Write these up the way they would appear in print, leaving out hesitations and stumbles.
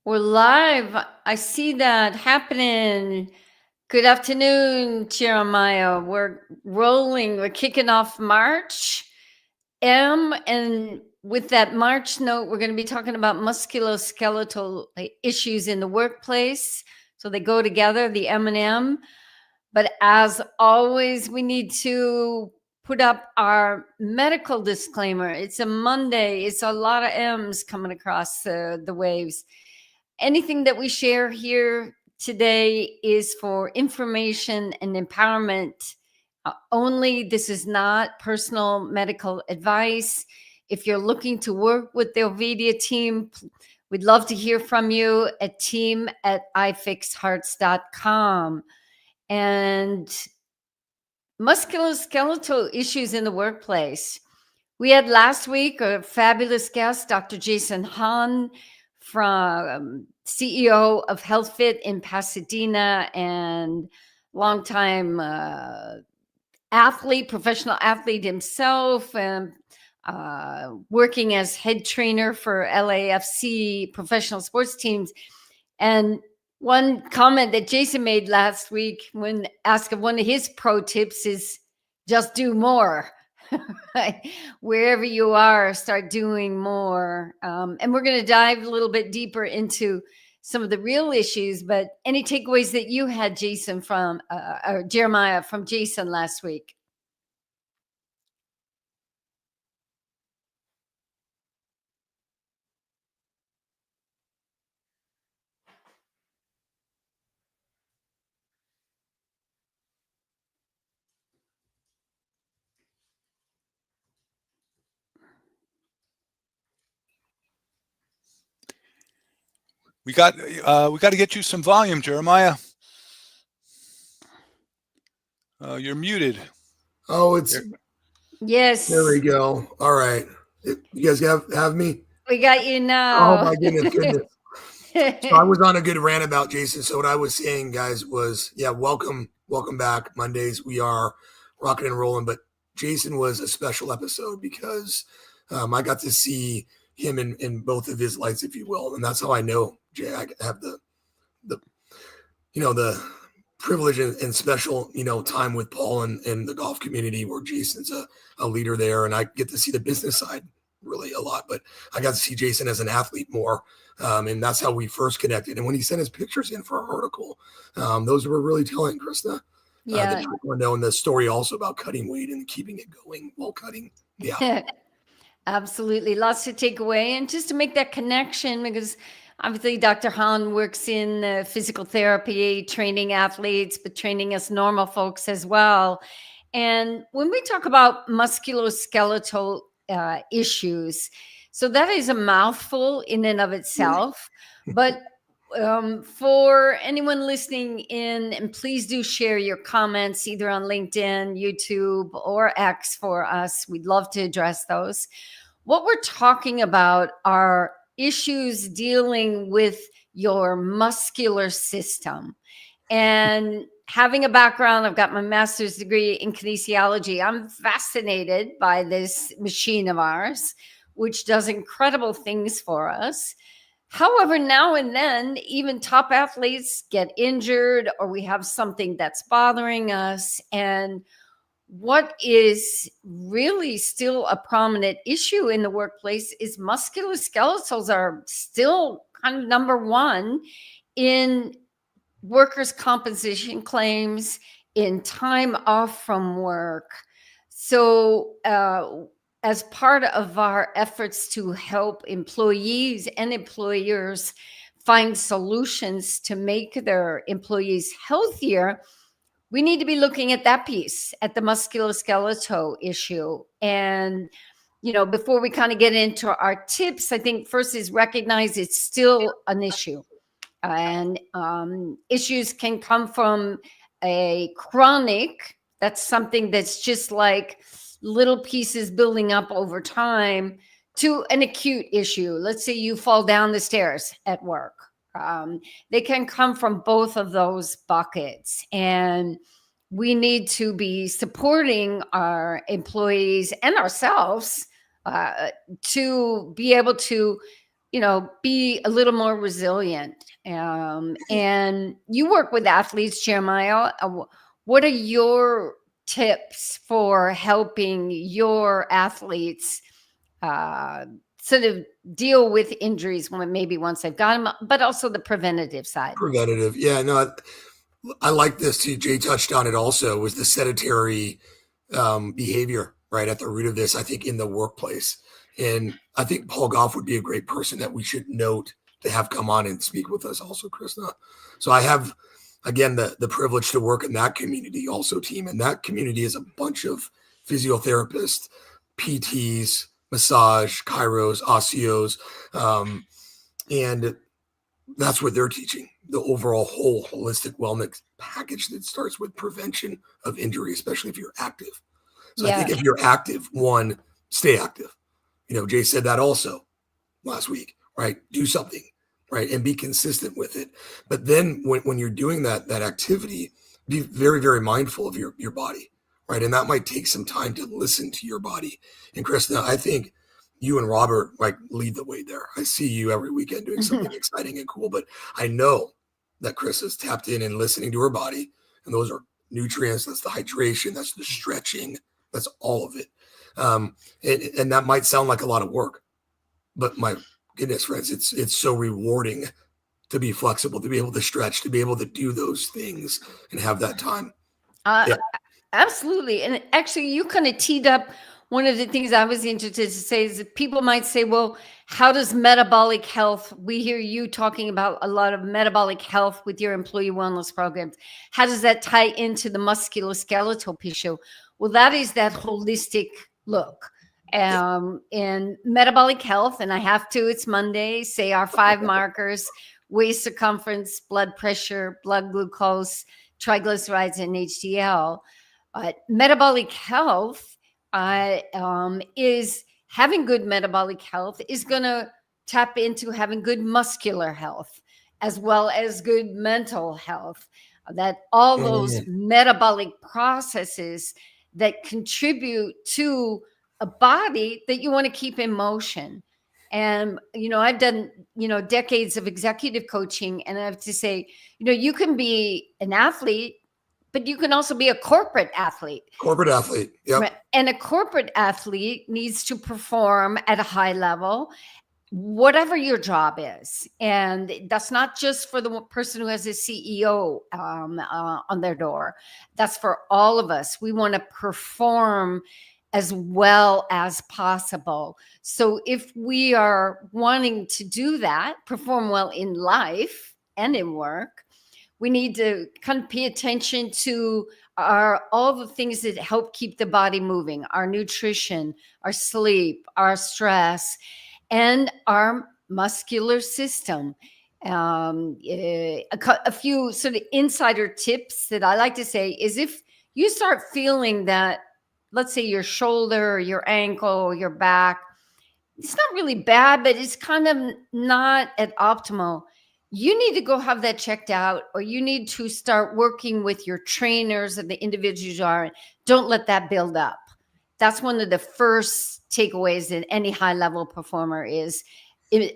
We're live. I see that happening. Good afternoon, Jeremiah. We're rolling. We're kicking off March and with that March note, we're going to be talking about musculoskeletal issues in the workplace. So they go together, the M&M. But as always, we need to put up our medical disclaimer. It's a Monday. It's a lot of M's coming across the waves. Anything that we share here today is for information and empowerment only. This is not personal medical advice. If you're looking to work with the Ovadia team, we'd love to hear from you at team@ifixhearts.com. And musculoskeletal issues in the workplace. We had last week a fabulous guest, Dr. Jason Hahn, from CEO of HealthFit in Pasadena and longtime athlete, professional athlete himself, and working as head trainer for LAFC professional sports teams. And one comment that Jason made last week when asked of one of his pro tips is just do more. Wherever you are, start doing more. And we're going to dive a little bit deeper into some of the real issues. But any takeaways that you had, Jason, from or Jeremiah, from Jason last week? We got to get you some volume, Jeremiah. You're muted. Oh, it's yes. There we go. All right, you guys have me. We got you now. Oh my goodness. So I was on a good rant about Jason. So what I was saying, guys, was welcome back. Mondays we are rocking and rolling, but Jason was a special episode because I got to see him in both of his lights, if you will, and that's how I know Jay. I have the privilege and special time with Paul and the golf community, where Jason's a leader there, and I get to see the business side really a lot, but I got to see Jason as an athlete more, and that's how we first connected. And when he sent his pictures in for our article, those were really telling, Krisna. Yeah. And the story also about cutting weight and keeping it going while cutting. Yeah. Absolutely. Lots to take away. And just to make that connection, because obviously Dr. Hahn works in physical therapy, training athletes, but training us normal folks as well. And when we talk about musculoskeletal issues, so that is a mouthful in and of itself. But for anyone listening in, and please do share your comments either on LinkedIn, YouTube, or X for us. We'd love to address those. What we're talking about are issues dealing with your muscular system. And having a background, I've got my master's degree in kinesiology. I'm fascinated by this machine of ours, which does incredible things for us. However, now and then, even top athletes get injured, or we have something that's bothering us. And what is really still a prominent issue in the workplace is musculoskeletals are still kind of number one in workers' compensation claims, in time off from work. So as part of our efforts to help employees and employers find solutions to make their employees healthier, we need to be looking at that piece, at the musculoskeletal issue. And, before we kind of get into our tips, I think first is recognize it's still an issue. And issues can come from a chronic, that's something that's just like little pieces building up over time, to an acute issue. Let's say you fall down the stairs at work. They can come from both of those buckets. And we need to be supporting our employees and ourselves to be able to be a little more resilient. And you work with athletes, Jeremiah. What are your tips for helping your athletes sort of deal with injuries maybe once they've got them, but also the preventative side? Preventative. Yeah, no, I like this too. Jay touched on it also, was the sedentary behavior right at the root of this, I think, in the workplace. And I think Paul Goff would be a great person that we should note to have come on and speak with us also, Krisna. So I have, again, the privilege to work in that community also, team. And that community is a bunch of physiotherapists, PTs, massage, chiros, osteos, and that's what they're teaching, the overall whole holistic wellness package that starts with prevention of injury, especially if you're active. So I think if you're active, one, stay active. Jay said that also last week, right? Do something, right? And be consistent with it. But then when you're doing that activity, be very, very mindful of your body, right? And that might take some time to listen to your body. And Krisna, I think you and Robert lead the way there. I see you every weekend doing something exciting and cool, but I know that Chris is tapped in and listening to her body. And those are nutrients. That's the hydration. That's the stretching. That's all of it. And that might sound like a lot of work, but my goodness, friends, it's so rewarding to be flexible, to be able to stretch, to be able to do those things and have that time. Absolutely. And actually, you kind of teed up one of the things I was interested to say is that people might say, well, how does metabolic health, we hear you talking about a lot of metabolic health with your employee wellness programs. How does that tie into the musculoskeletal tissue? Well, that is that holistic look. And metabolic health, and I have to, it's Monday, say our 5 markers: waist circumference, blood pressure, blood glucose, triglycerides, and HDL. Metabolic health is having good metabolic health is going to tap into having good muscular health as well as good mental health. That all those metabolic processes that contribute to a body that you want to keep in motion. And, I've done, decades of executive coaching, and I have to say, you can be an athlete, but you can also be a corporate athlete. Corporate athlete, yeah. Right. And a corporate athlete needs to perform at a high level, whatever your job is. And that's not just for the person who has a CEO on their door. That's for all of us. We want to perform as well as possible. So if we are wanting to do that, perform well in life and in work, we need to kind of pay attention to all the things that help keep the body moving: our nutrition, our sleep, our stress, and our muscular system. A few sort of insider tips that I like to say is, if you start feeling that, let's say your shoulder, or your ankle, or your back, it's not really bad, but it's kind of not at optimal, you need to go have that checked out, or you need to start working with your trainers and the individuals you are. Don't let that build up. That's one of the first takeaways that any high-level performer is.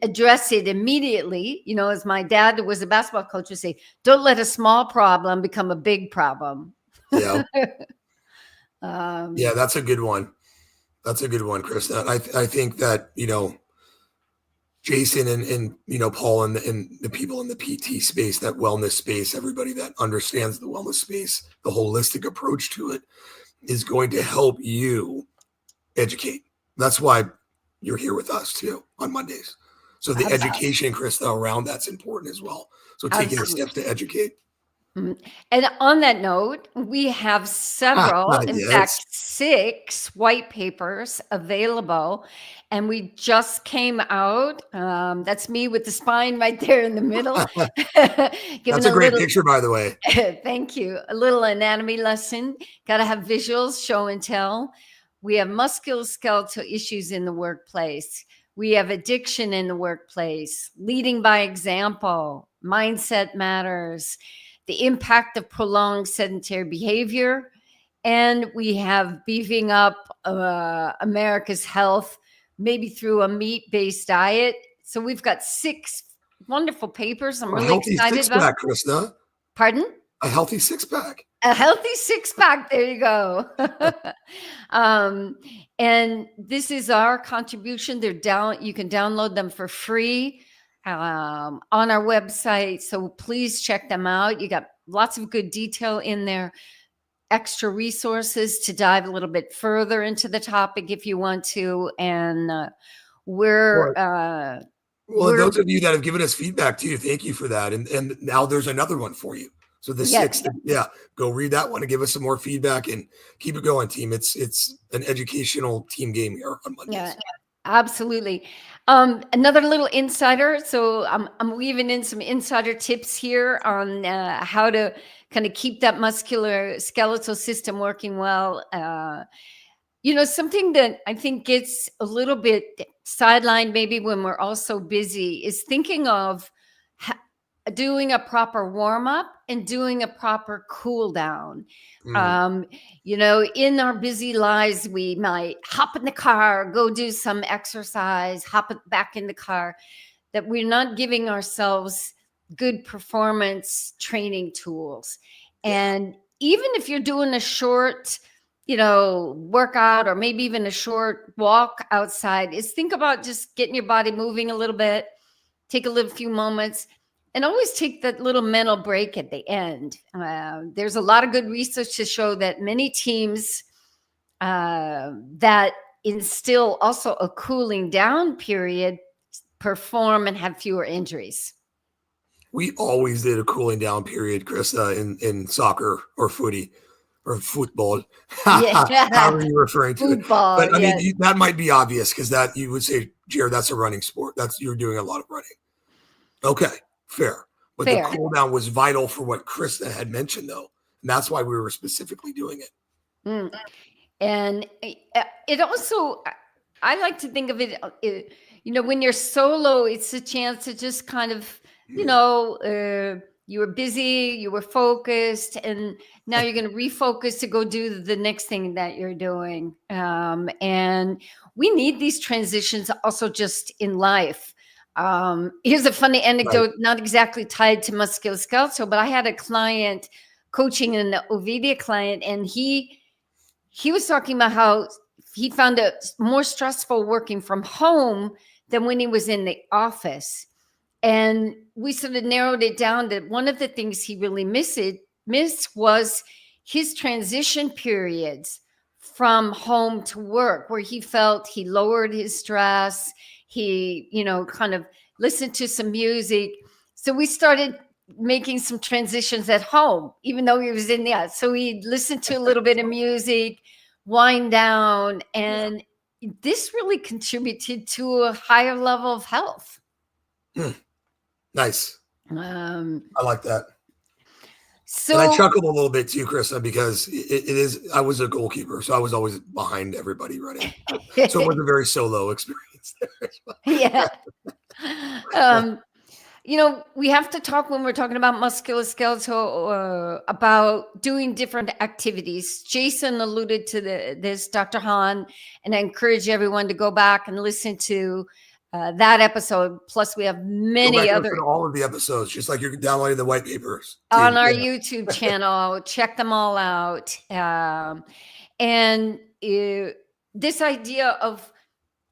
Address it immediately. As my dad was a basketball coach would say, don't let a small problem become a big problem. Yeah. Yeah, that's a good one. That's a good one, Chris. I think that, Jason and Paul and the people in the PT space, that wellness space, everybody that understands the wellness space, the holistic approach to it, is going to help you educate. That's why you're here with us too on Mondays. So the education, Chris, around that's important as well. So taking the steps to educate. And on that note, we have several, in fact, 6 white papers available. And we just came out. That's me with the spine right there in the middle. That's a great picture, by the way. Thank you. A little anatomy lesson. Got to have visuals, show and tell. We have musculoskeletal issues in the workplace. We have addiction in the workplace, leading by example, mindset matters, the impact of prolonged sedentary behavior, and we have beefing up America's health, maybe through a meat-based diet, So we've got 6 wonderful papers. I'm A really healthy excited about. six-pack, Krisna. Pardon? A healthy six-pack. A healthy 6-pack. There you go. And this is our contribution. They're down. You can download them for free on our website. So please check them out. You got lots of good detail in there, extra resources to dive a little bit further into the topic if you want to. And Well, those of you that have given us feedback too, thank you for that. And now there's another one for you. So the Yes. 6th, go read that one and give us some more feedback and keep it going, team. It's an educational team game here on Mondays. Yeah, absolutely. Another little insider. So I'm weaving in some insider tips here on how to kind of keep that musculoskeletal system working well. Something that I think gets a little bit sidelined maybe when we're all so busy is thinking of doing a proper warm up and doing a proper cool down. In our busy lives, we might hop in the car, go do some exercise, hop back in the car, that we're not giving ourselves good performance training tools. And even if you're doing a short, workout or maybe even a short walk outside, is think about just getting your body moving a little bit, take a few moments. And always take that little mental break at the end. There's a lot of good research to show that many teams that instill also a cooling down period perform and have fewer injuries. We always did a cooling down period, Krista, in soccer or footy or football. Yeah. How are you referring to Football, it? But I yes. mean, that might be obvious because that you would say, Jared, that's a running sport. You're doing a lot of running. Okay. Fair. But Fair. the cool down was vital for what Krisna had mentioned, though. And that's why we were specifically doing it. And it also, I like to think of it, when you're solo, it's a chance to just kind of, you were busy, you were focused, and now you're going to refocus to go do the next thing that you're doing. And we need these transitions also just in life. Here's a funny anecdote, not exactly tied to musculoskeletal, but I had a client coaching an Ovadia client, and he was talking about how he found it more stressful working from home than when he was in the office. And we sort of narrowed it down that one of the things he really missed was his transition periods from home to work, where he felt he lowered his stress. He, kind of listened to some music. So we started making some transitions at home, even though he was in the, so he'd listen to a little bit of music, wind down. And this really contributed to a higher level of health. Nice. I like that. So and I chuckled a little bit too, Krista, because it is, I was a goalkeeper, so I was always behind everybody running. So it was a very solo experience there as well. Yeah. We have to talk when we're talking about musculoskeletal about doing different activities. Jason alluded to this, Dr. Hahn, and I encourage everyone to go back and listen to that episode. Plus, we have many other. All of the episodes, just like you're downloading the white papers on our YouTube channel. Check them all out. And this idea of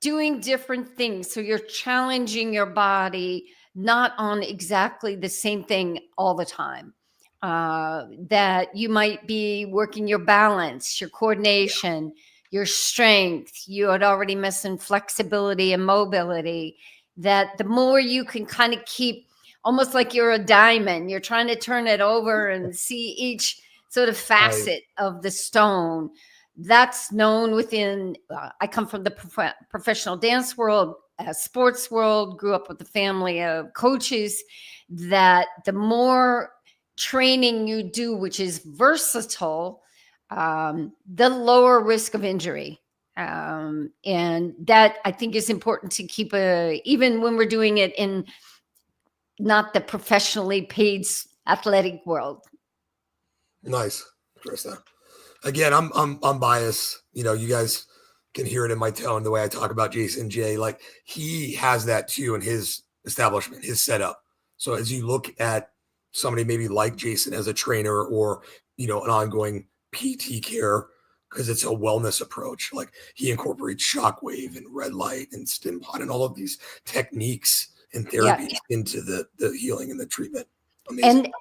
doing different things, so you're challenging your body, not on exactly the same thing all the time. That you might be working your balance, your coordination, your strength. You had already mentioned flexibility and mobility. That the more you can kind of keep, almost like you're a diamond, you're trying to turn it over and see each sort of facet of the stone. That's known within, I come from the professional dance world, sports world, grew up with a family of coaches, that the more training you do, which is versatile, the lower risk of injury. And that I think is important to keep even when we're doing it in not the professionally paid athletic world. Nice, Krista. Again, I'm biased. You guys can hear it in my tone, the way I talk about Jason J. Like he has that too in his establishment, his setup. So as you look at somebody maybe like Jason as a trainer or, an ongoing PT care, because it's a wellness approach, like he incorporates shockwave and red light and stim pod and all of these techniques and therapies into the healing and the treatment. Amazing. And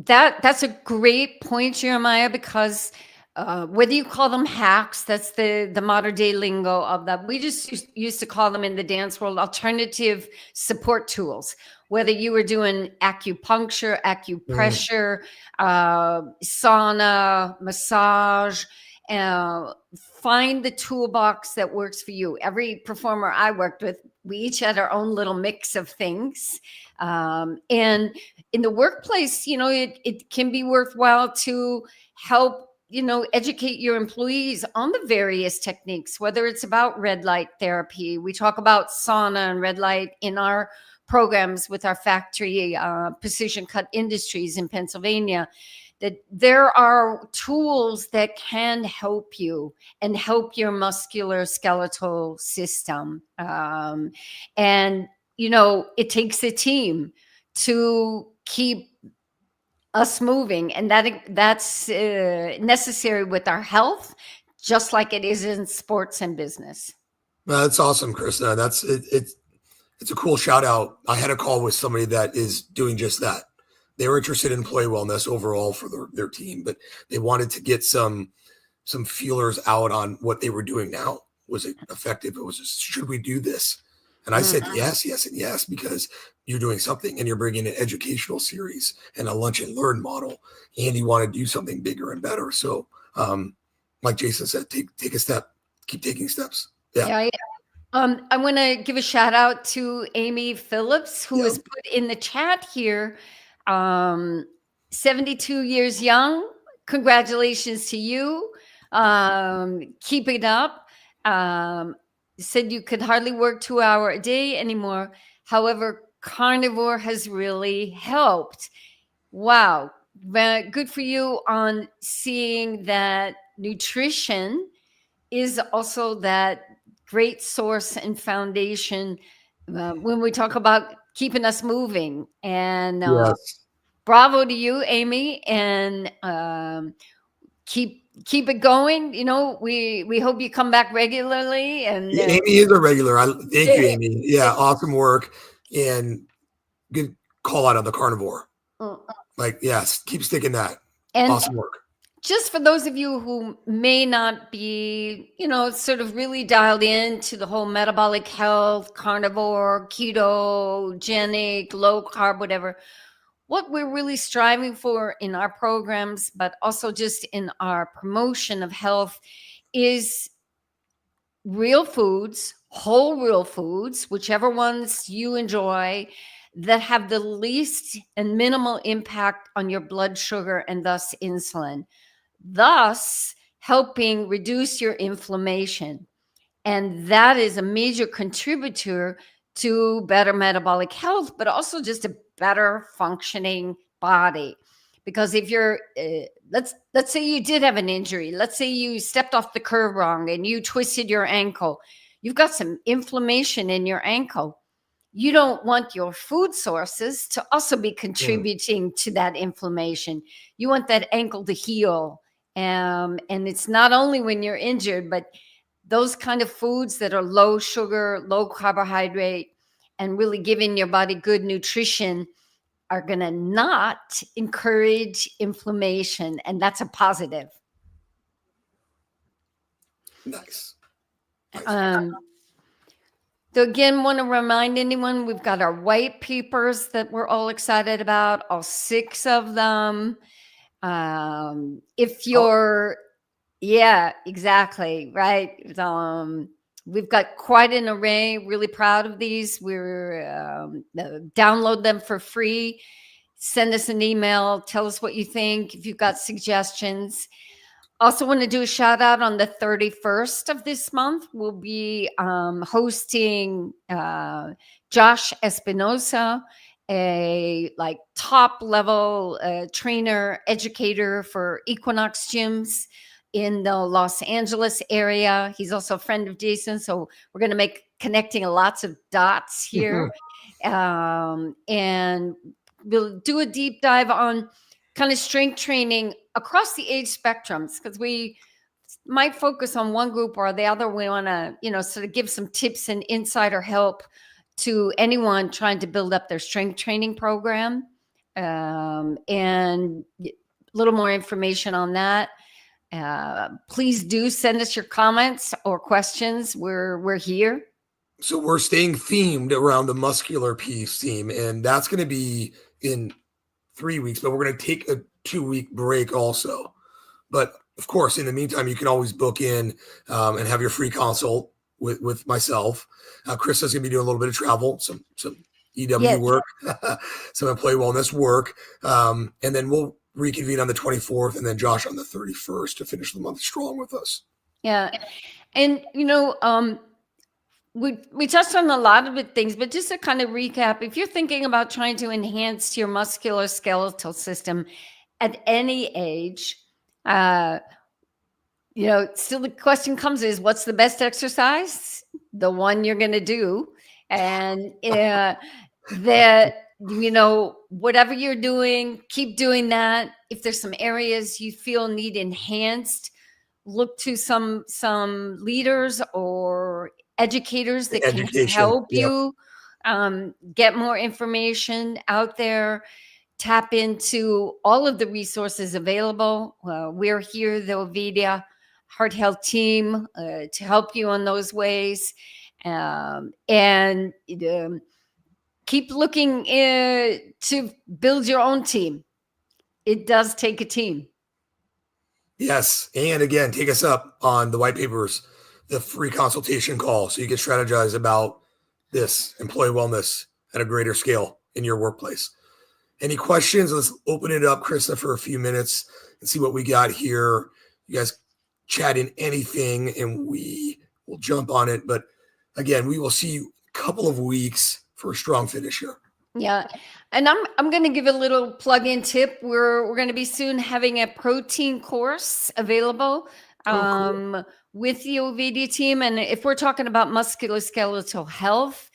that's a great point, Jeremiah, because whether you call them hacks, that's the modern day lingo of that. We just used to call them in the dance world alternative support tools. Whether you were doing acupuncture, acupressure, sauna, massage, find the toolbox that works for you. Every performer I worked with, we each had our own little mix of things. And in the workplace, it can be worthwhile to help, educate your employees on the various techniques, whether it's about red light therapy. We talk about sauna and red light in our programs with our factory, Precision Cut Industries in Pennsylvania, that there are tools that can help you and help your musculoskeletal system. And, it takes a team to keep us moving, and that's necessary with our health, just like it is in sports and business. That's awesome, Krisna. That's it. It's a cool shout out. I had a call with somebody that is doing just that. They were interested in employee wellness overall for their team, but they wanted to get some feelers out on what they were doing now. Was it effective? It was just, should we do this? And I said, yes, and yes, because you're doing something and you're bringing an educational series and a lunch and learn model, and you want to do something bigger and better. So, like Jason said, take a step, keep taking steps. Yeah. I want to give a shout out to Amy Phillips, who has put in the chat here, 72 years young. Congratulations to you. Keep it up. Said you could hardly work 2 hours a day anymore. However, carnivore has really helped. Wow. Good for you on seeing that nutrition is also that great source and foundation when we talk about keeping us moving. And bravo to you, Amy, and keep it going. We hope you come back regularly. And Amy is a regular. Thank you, Amy. Yeah, awesome work and good call out on the carnivore. Like, yes, keep sticking that. And awesome work. Just for those of you who may not be, sort of really dialed into the whole metabolic health, carnivore, ketogenic, low carb, whatever, what we're really striving for in our programs, but also just in our promotion of health, is real foods, whole real foods, whichever ones you enjoy, that have the least and minimal impact on your blood sugar and thus insulin, thus helping reduce your inflammation. And that is a major contributor to better metabolic health, but also just a better functioning body. Because if you're, let's say you did have an injury, let's say you stepped off the curb wrong and you twisted your ankle, you've got some inflammation in your ankle. You don't want your food sources to also be contributing to that inflammation. You want that ankle to heal. And it's not only when you're injured, but those kind of foods that are low sugar, low carbohydrate, and really giving your body good nutrition are going to not encourage inflammation. And that's a positive. Nice. So again, want to remind anyone, we've got our white papers that we're all excited about, all 6 of them. If you're, yeah, exactly, right. We've got quite an array, really proud of these. We're download them for free. Send us an email, tell us what you think, if you've got suggestions. Also want to do a shout out on the 31st of this month. We'll be hosting Josh Espinosa, a top level trainer, educator for Equinox gyms in the Los Angeles area. He's also a friend of Jason, so we're going to make connecting lots of dots here. And we'll do a deep dive on kind of strength training across the age spectrums, because we might focus on one group or the other. We want to, sort of give some tips and insider help to anyone trying to build up their strength training program. And a little more information on that. Please do send us your comments or questions. We're here. So we're staying themed around the muscular piece theme, and that's going to be in 3 weeks, but we're going to take a 2-week break also. But of course, in the meantime, you can always book in and have your free consult with myself. Krista's going to be doing a little bit of travel, some EW work, some employee wellness work. And then we'll reconvene on the 24th, and then Josh on the 31st to finish the month strong with us. Yeah. And, we touched on a lot of the things, but just to kind of recap, if you're thinking about trying to enhance your musculoskeletal system at any age, still the question comes is, what's the best exercise? The one you're going to do. And whatever you're doing, keep doing that. If there's some areas you feel need enhanced, look to some leaders or educators that can help you get more information out there. Tap into all of the resources available. We're here, the Ovadia Heart Health team, to help you in those ways. And keep looking to build your own team. It does take a team. Yes. And again, take us up on the white papers, the free consultation call, so you can strategize about this employee wellness at a greater scale in your workplace. Any questions? Let's open it up, Krisna, for a few minutes and see what we got here. You guys chat in anything and we will jump on it. But again, we will see you a couple of weeks for a strong finish here. Yeah. And I'm going to give a little plug-in tip. We're going to be soon having a protein course available cool. With the Ovadia team. And if we're talking about musculoskeletal health,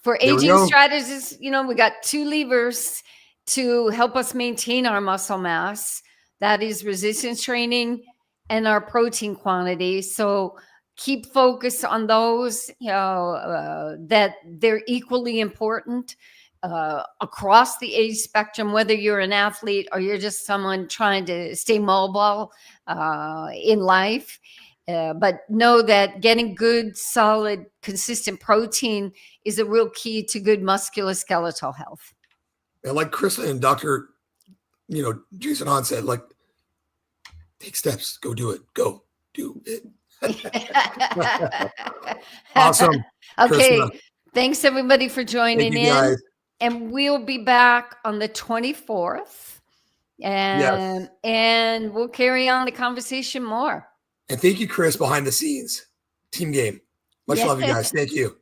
for aging strategies, we got 2 levers to help us maintain our muscle mass. That is resistance training and our protein quantity. So keep focused on those, that they're equally important across the age spectrum, whether you're an athlete or you're just someone trying to stay mobile in life. But know that getting good, solid, consistent protein is a real key to good musculoskeletal health. And like Krisna and Dr. Jason Hahn said, take steps, go do it, go do it. Awesome. Okay. Krisna. Thanks everybody for joining in. Guys. And we'll be back on the 24th. And we'll carry on the conversation more. And thank you, Chris, behind the scenes. Team game. Much love, you guys. Thank you.